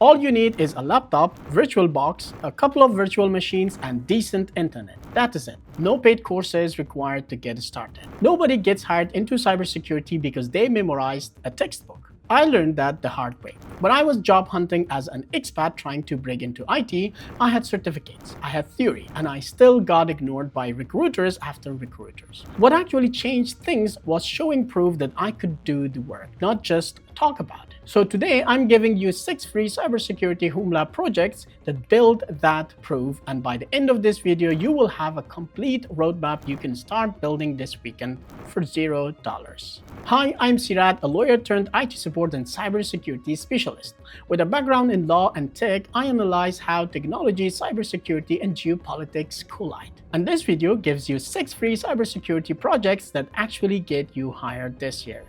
All you need is a laptop, VirtualBox, a couple of virtual machines, and decent internet. That is it. No paid courses required to get started. Nobody gets hired into cybersecurity because they memorized a textbook. I learned that the hard way. When I was job hunting as an expat trying to break into IT, I had certificates, I had theory, and I still got ignored by recruiters after recruiters. What actually changed things was showing proof that I could do the work, not just talk about it. So today, I'm giving you 6 free cybersecurity home lab projects that build that proof, and by the end of this video, you will have a complete roadmap you can start building this weekend for $0. Hi, I'm Sirat, a lawyer turned IT support and cybersecurity specialist. With a background in law and tech, I analyze how technology, cybersecurity, and geopolitics collide. And this video gives you 6 free cybersecurity projects that actually get you hired this year.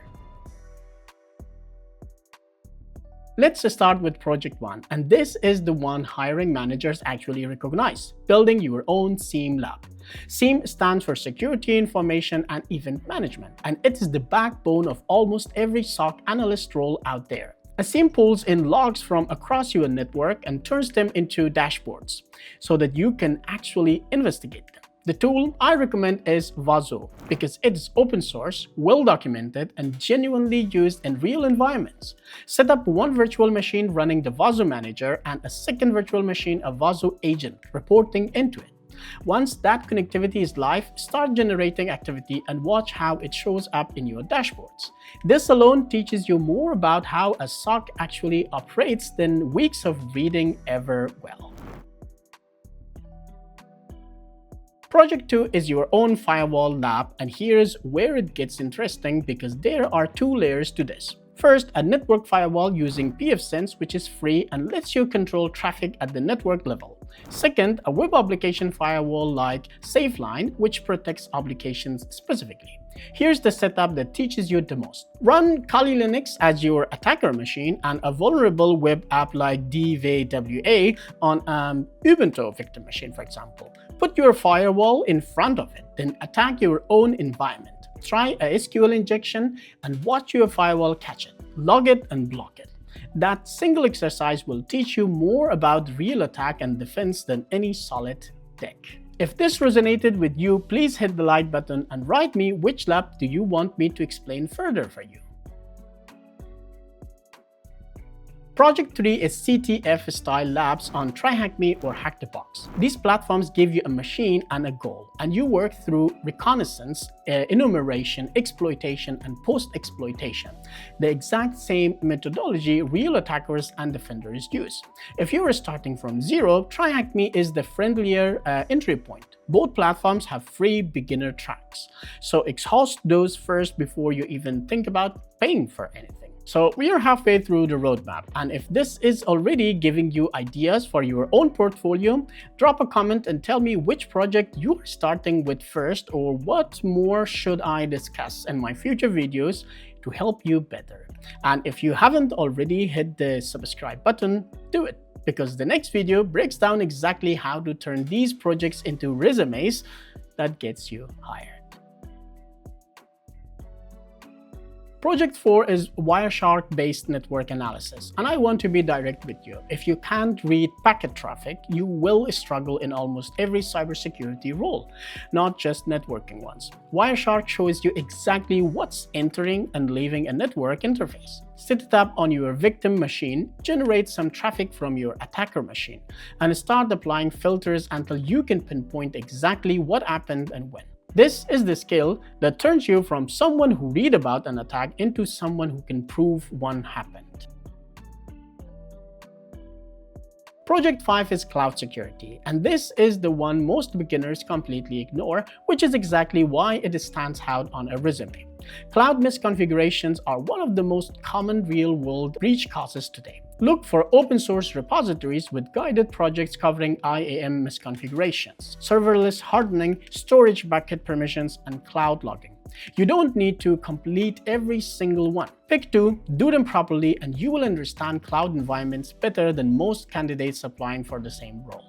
Let's start with project 1, and this is the one hiring managers actually recognize: building your own SIEM lab. SIEM stands for Security Information and Event Management, and it is the backbone of almost every SOC analyst role out there. A SIEM pulls in logs from across your network and turns them into dashboards so that you can actually investigate them. The tool I recommend is Vazo because it is open source, well documented, and genuinely used in real environments. Set up one virtual machine running the Vazo manager and a second virtual machine, a Vazo agent, reporting into it. Once that connectivity is live, start generating activity and watch how it shows up in your dashboards. This alone teaches you more about how a SOC actually operates than weeks of reading ever will. Project 2 is your own firewall lab, and here's where it gets interesting because there are 2 layers to this. First, a network firewall using pfSense, which is free and lets you control traffic at the network level. Second, a web application firewall like SafeLine, which protects applications specifically. Here's the setup that teaches you the most. Run Kali Linux as your attacker machine and a vulnerable web app like DVWA on an Ubuntu victim machine, for example. Put your firewall in front of it, then attack your own environment. Try a SQL injection and watch your firewall catch it. Log it and block it. That single exercise will teach you more about real attack and defense than any solid deck. If this resonated with you, please hit the like button and write me which lab do you want me to explain further for you. Project 3 is CTF-style labs on TryHackMe or Hack the Box. These platforms give you a machine and a goal, and you work through reconnaissance, enumeration, exploitation, and post-exploitation, the exact same methodology real attackers and defenders use. If you are starting from zero, TryHackMe is the friendlier entry point. Both platforms have free beginner tracks, so exhaust those first before you even think about paying for anything. So we are halfway through the roadmap, and if this is already giving you ideas for your own portfolio, drop a comment and tell me which project you are starting with first or what more should I discuss in my future videos to help you better. And if you haven't already hit the subscribe button, do it, because the next video breaks down exactly how to turn these projects into resumes that gets you hired. Project 4 is Wireshark-based network analysis, and I want to be direct with you. If you can't read packet traffic, you will struggle in almost every cybersecurity role, not just networking ones. Wireshark shows you exactly what's entering and leaving a network interface. Set it up on your victim machine, generate some traffic from your attacker machine, and start applying filters until you can pinpoint exactly what happened and when. This is the skill that turns you from someone who read about an attack into someone who can prove one happened. Project 5 is cloud security, and this is the one most beginners completely ignore, which is exactly why it stands out on a resume. Cloud misconfigurations are one of the most common real-world breach causes today. Look for open-source repositories with guided projects covering IAM misconfigurations, serverless hardening, storage bucket permissions, and cloud logging. You don't need to complete every single one. Pick 2, do them properly, and you will understand cloud environments better than most candidates applying for the same role.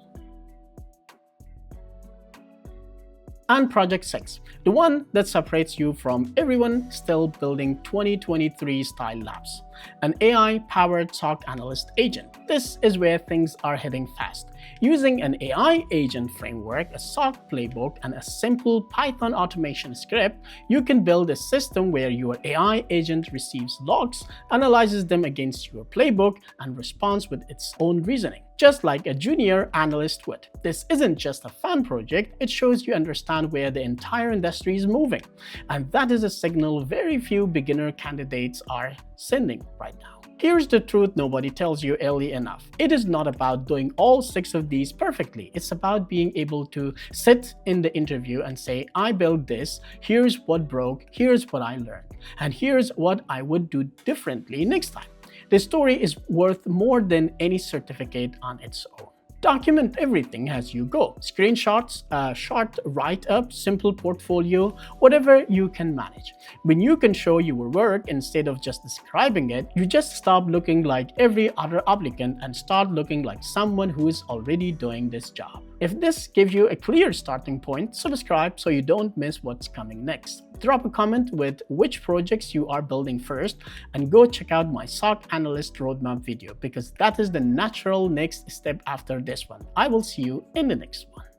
And Project 6, the one that separates you from everyone still building 2023 style labs. An AI-powered SOC analyst agent. This is where things are heading fast. Using an AI agent framework, a SOC playbook, and a simple Python automation script, you can build a system where your AI agent receives logs, analyzes them against your playbook, and responds with its own reasoning, just like a junior analyst would. This isn't just a fun project, it shows you understand where the entire industry is moving. And that is a signal very few beginner candidates are sending right now. Here's the truth nobody tells you early enough. It is not about doing all 6 of these perfectly. It's about being able to sit in the interview and say, I built this, here's what broke, here's what I learned, and here's what I would do differently next time. This story is worth more than any certificate on its own. Document everything as you go. Screenshots, short write-up, simple portfolio, whatever you can manage. When you can show your work instead of just describing it, you just stop looking like every other applicant and start looking like someone who is already doing this job. If this gives you a clear starting point, subscribe so you don't miss what's coming next. Drop a comment with which projects you are building first, and go check out my SOC analyst roadmap video because that is the natural next step after this one. I will see you in the next one.